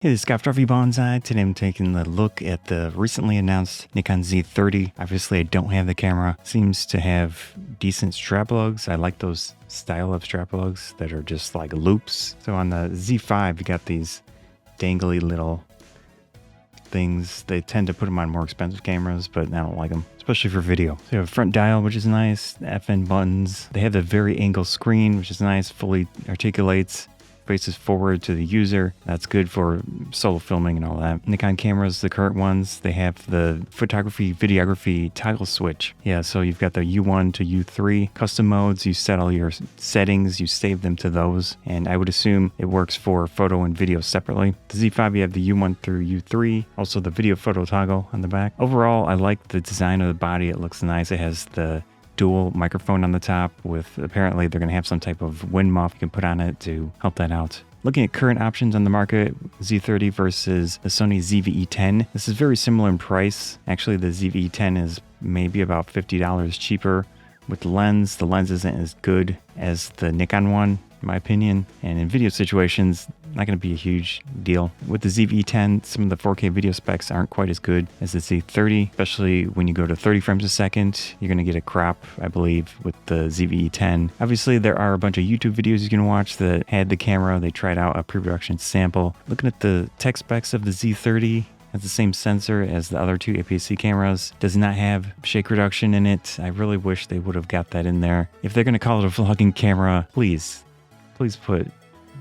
Hey, this is Scott Trophy Bonsai. Today I'm taking a look at the recently announced Nikon Z30. Obviously I don't have the camera. Seems to have decent strap lugs. I like those style of strap lugs that are just like loops. So on the Z5 you got these dangly little things. They tend to put them on more expensive cameras, but I don't like them, especially for video. So you have a front dial, which is nice, FN buttons. They have the very angle screen, which is nice, fully articulates, faces forward to the user. That's good for solo filming and all that. Nikon cameras, the current ones, they have the photography, videography toggle switch. Yeah, so you've got the U1 to U3 custom modes. You set all your settings, you save them to those, and I would assume it works for photo and video separately. The Z5, you have the U1 through U3, also the video photo toggle on the back. Overall, I like the design of the body. It looks nice. It has the dual microphone on the top with, apparently they're going to have some type of wind muff you can put on it to help that out. Looking at current options on the market, Z30 versus the Sony ZV-E10. This is very similar in price. Actually, the ZV-E10 is maybe about $50 cheaper. With the lens isn't as good as the Nikon one, in my opinion. And in video situations, not going to be a huge deal. With the ZV-E10, some of the 4K video specs aren't quite as good as the Z30, especially when you go to 30 frames a second. You're going to get a crop, I believe, with the ZV-E10. Obviously, there are a bunch of YouTube videos you can watch that had the camera. They tried out a pre-production sample. Looking at the tech specs of the Z30, has the same sensor as the other two APS-C cameras. Does not have shake reduction in it. I really wish they would have got that in there. If they're going to call it a vlogging camera, please put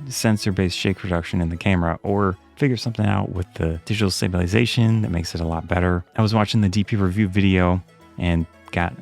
sensor-based shake reduction in the camera, or figure something out with the digital stabilization that makes it a lot better. I was watching the DP review video and got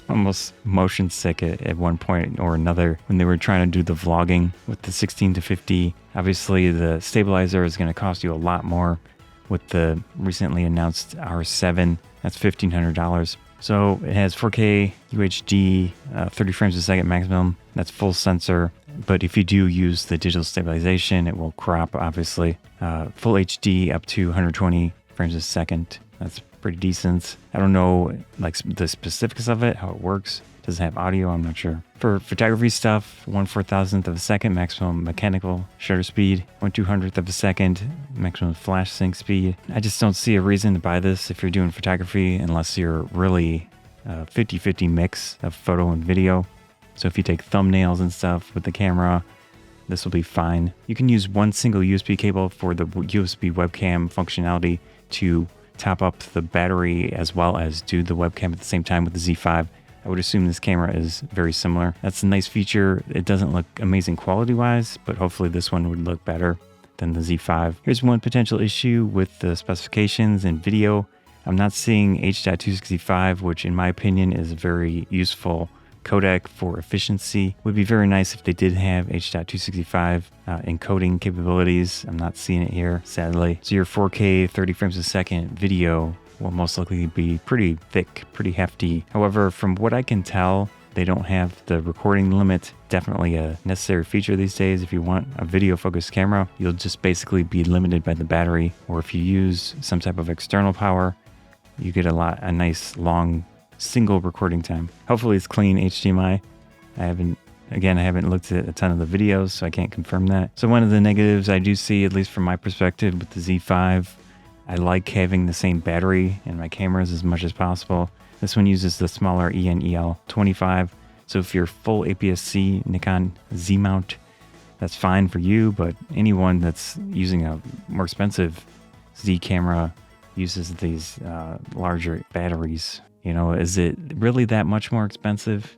almost motion sick at one point or another when they were trying to do the vlogging with the 16 to 50. Obviously, the stabilizer is going to cost you a lot more. With the recently announced R7, that's $1,500. So it has 4K UHD, 30 frames a second maximum. That's full sensor. But if you do use the digital stabilization, it will crop, obviously. Full HD up to 120 frames a second. That's pretty decent. I don't know like the specifics of it, how it works. Does it have audio? I'm not sure. For photography stuff, 1/4000th of a second maximum mechanical shutter speed, 1/200th of a second maximum flash sync speed. I just don't see a reason to buy this if you're doing photography unless you're really 50-50 mix of photo and video. So if you take thumbnails and stuff with the camera, this will be fine. You can use one single USB cable for the USB webcam functionality to top up the battery as well as do the webcam at the same time with the Z5. I would assume this camera is very similar. That's a nice feature. It doesn't look amazing quality-wise, but hopefully this one would look better than the Z5. Here's one potential issue with the specifications and video. I'm not seeing H.265, which in my opinion is a very useful codec for efficiency. Would be very nice if they did have H.265 encoding capabilities. I'm not seeing it here, sadly. So your 4K 30 frames a second video will most likely be pretty thick, pretty hefty. However, from what I can tell, they don't have the recording limit. Definitely a necessary feature these days. If you want a video focused camera, you'll just basically be limited by the battery. Or if you use some type of external power, you get a nice long single recording time. Hopefully it's clean HDMI. I haven't looked at a ton of the videos, so I can't confirm that. So one of the negatives I do see, at least from my perspective with the Z5, I like having the same battery in my cameras as much as possible. This one uses the smaller EN-EL25. So if you're full APS-C Nikon Z mount, that's fine for you, but anyone that's using a more expensive Z camera uses these larger batteries. You know, is it really that much more expensive?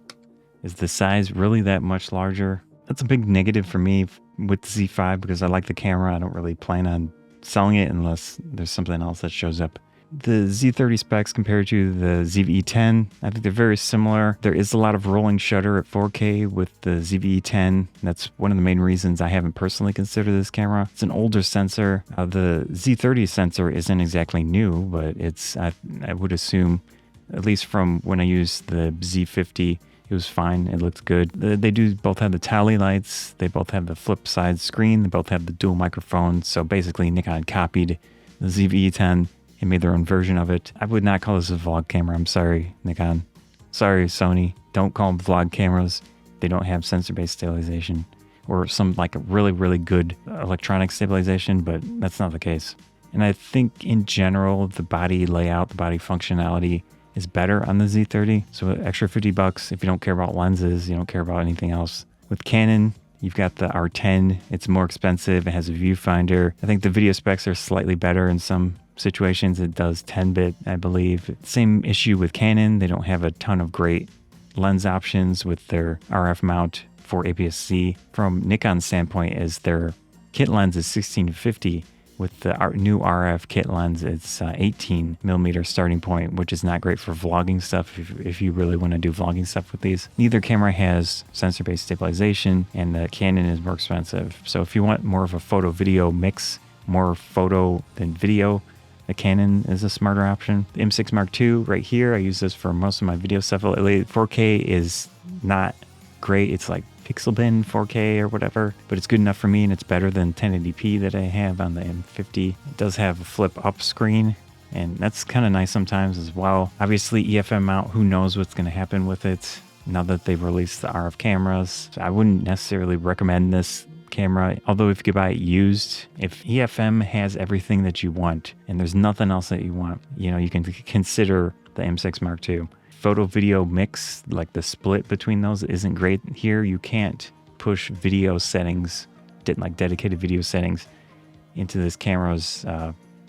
Is the size really that much larger? That's a big negative for me with the Z5 because I like the camera. I don't really plan on selling it unless there's something else that shows up. The Z30 specs compared to the ZV-E10, I think they're very similar. There is a lot of rolling shutter at 4K with the ZV-E10. That's one of the main reasons I haven't personally considered this camera. It's an older sensor. The Z30 sensor isn't exactly new, but I would assume, at least from when I used the Z50, it was fine. It looked good. They do both have the tally lights. They both have the flip side screen. They both have the dual microphones. So basically Nikon copied the ZV-E10 and made their own version of it. I would not call this a vlog camera. I'm sorry, Nikon. Sorry, Sony. Don't call them vlog cameras. They don't have sensor-based stabilization. or some like really, really good electronic stabilization, but that's not the case. And I think in general, the body layout, the body functionality is better on the Z30. So extra $50 if you don't care about lenses, you don't care about anything else. With Canon, you've got the R10. It's more expensive. It has a viewfinder. I think the video specs are slightly better in some situations. It does 10-bit, I believe. Same issue with Canon. They don't have a ton of great lens options with their RF mount for APS-C. From Nikon's standpoint, is their kit lens is 16-50. With the new RF kit lens, it's 18 millimeter starting point, which is not great for vlogging stuff if you really want to do vlogging stuff with these. Neither camera has sensor-based stabilization, and the Canon is more expensive. So if you want more of a photo-video mix, more photo than video, the Canon is a smarter option. The M6 Mark II right here, I use this for most of my video stuff. 4K is not great. It's like pixel bin 4K or whatever, but it's good enough for me, and it's better than 1080p that I have on the M50. It does have a flip up screen, and that's kind of nice sometimes as well. Obviously EFM mount, who knows what's going to happen with it now that they've released the RF cameras. So I wouldn't necessarily recommend this camera, although if you could buy it used, if EFM has everything that you want and there's nothing else that you want, you know, you can consider the M6 Mark II. Photo video mix, like the split between those, isn't great here. You can't push video settings, like dedicated video settings, into this camera's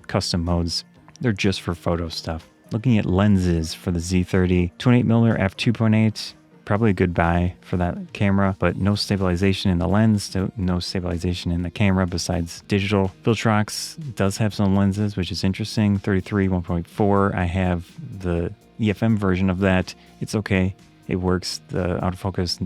custom modes. They're just for photo stuff. Looking at lenses for the Z30, 28mm f2.8, probably a good buy for that camera, but no stabilization in the lens, no stabilization in the camera besides digital. Viltrox does have some lenses, which is interesting. 33 1.4. I have the EFM version of that. It's okay. It works. The autofocus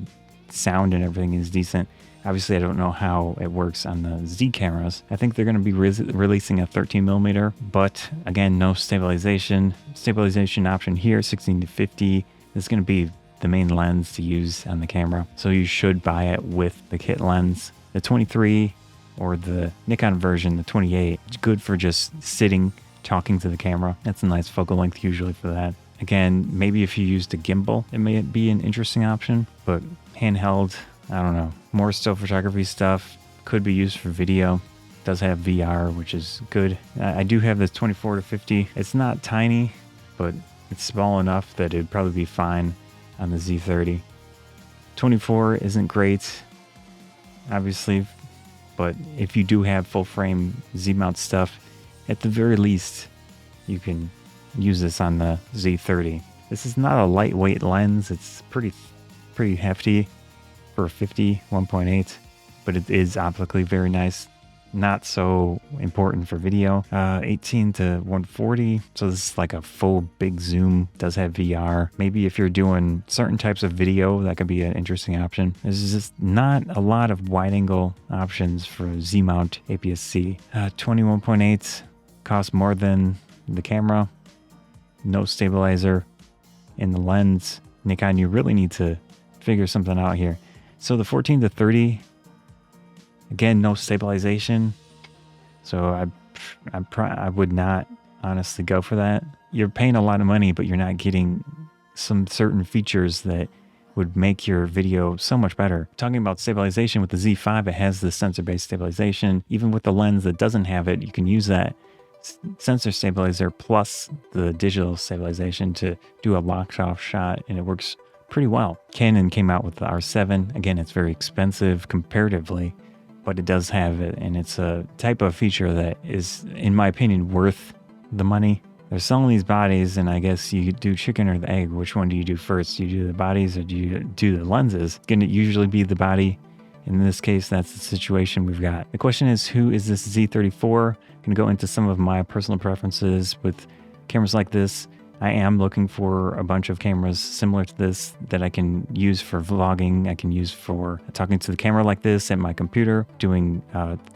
sound and everything is decent. Obviously, I don't know how it works on the Z cameras. I think they're going to be releasing a 13mm, but again, no stabilization. Stabilization option here, 16-50. This is going to be the main lens to use on the camera, so you should buy it with the kit lens. The 23 or the Nikon version, the 28, it's good for just sitting, talking to the camera. That's a nice focal length usually for that. Again, maybe if you used a gimbal, it may be an interesting option, but handheld, I don't know. More still photography stuff, could be used for video. Does have VR, which is good. I do have this 24-50. It's not tiny, but it's small enough that it'd probably be fine on the Z30. 24 isn't great, obviously, but if you do have full frame Z-mount stuff, at the very least, you can use this on the Z30. This is not a lightweight lens. It's pretty hefty for a 50 1.8, but it is optically very nice. Not so important for video. 18 to 140. So this is like a full big zoom. Does have VR. Maybe if you're doing certain types of video, that could be an interesting option. There's just not a lot of wide angle options for Z-mount APS-C. 21.8 costs more than the camera. No stabilizer in the lens. Nikon, you really need to figure something out here. So the 14 to 30, again, no stabilization. So I would not honestly go for that. You're paying a lot of money, but you're not getting some certain features that would make your video so much better. Talking about stabilization with the Z5, it has the sensor-based stabilization. Even with the lens that doesn't have it, you can use that sensor stabilizer plus the digital stabilization to do a locked off shot, and it works pretty well. Canon came out with the R7. Again, it's very expensive comparatively, but it does have it, and it's a type of feature that is, in my opinion, worth the money. They're selling these bodies, and I guess you do chicken or the egg. Which one do you do first? Do you do the bodies or do you do the lenses? It's going to usually be the body. In this case, that's the situation we've got. The question is, who is this Z30 for? I'm going to go into some of my personal preferences with cameras like this. I am looking for a bunch of cameras similar to this that I can use for vlogging. I can use for talking to the camera like this at my computer, doing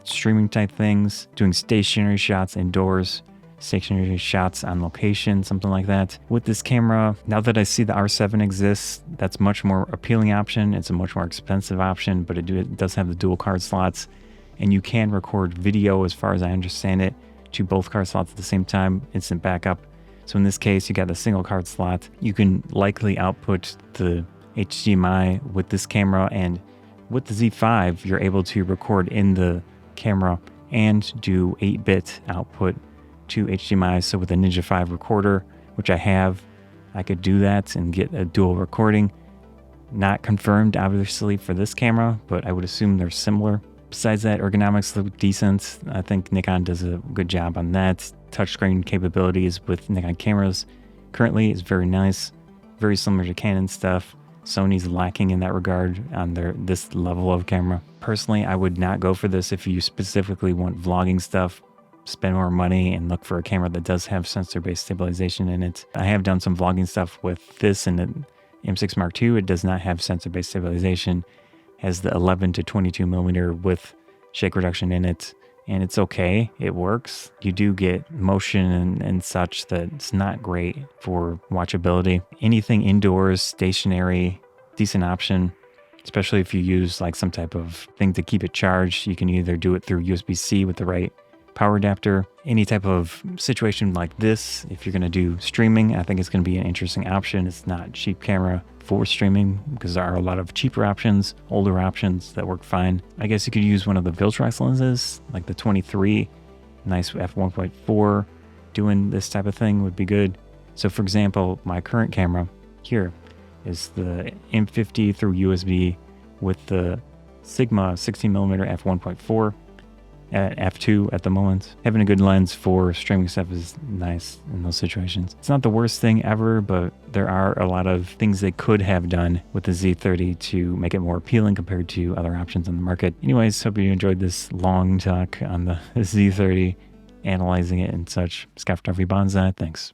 streaming type things, doing stationary shots indoors, stationary shots on location, something like that. With this camera, now that I see the R7 exists, that's much more appealing option. It's a much more expensive option, but it does have the dual card slots, and you can record video, as far as I understand it, to both card slots at the same time, instant backup. So in this case, you got the single card slot. You can likely output the HDMI with this camera and With the Z5, you're able to record in the camera and do 8-bit output to HDMI. So with a Ninja 5 recorder, which I have, I could do that and get a dual recording. Not confirmed, obviously, for this camera, but I would assume they're similar. Besides that, ergonomics look decent. I think Nikon does a good job on that. Touchscreen capabilities with Nikon cameras currently is very nice, very similar to Canon stuff. Sony's lacking in that regard on this level of camera. Personally, I would not go for this if you specifically want vlogging stuff. Spend more money and look for a camera that does have sensor-based stabilization in it. I have done some vlogging stuff with this and the M6 Mark II. It does not have sensor-based stabilization. Has the 11 to 22 millimeter with shake reduction in it, and it's okay. It works. You do get motion and such that's not great for watchability. Anything indoors, stationary, decent option, especially if you use like some type of thing to keep it charged. You can either do it through USB-C with the right power adapter. Any type of situation like this, if you're going to do streaming, I think it's going to be an interesting option. It's not a cheap camera for streaming because there are a lot of cheaper options, older options that work fine. I guess you could use one of the Viltrox lenses, like the 23, nice f1.4. Doing this type of thing would be good. So for example, my current camera here is the M50 through USB with the Sigma 16mm f1.4. At f2 at the moment. Having a good lens for streaming stuff is nice in those situations. It's not the worst thing ever, but there are a lot of things they could have done with the Z30 to make it more appealing compared to other options on the market. Anyways, hope you enjoyed this long talk on the Z30, analyzing it and such. Scott Photography Bonsai, thanks.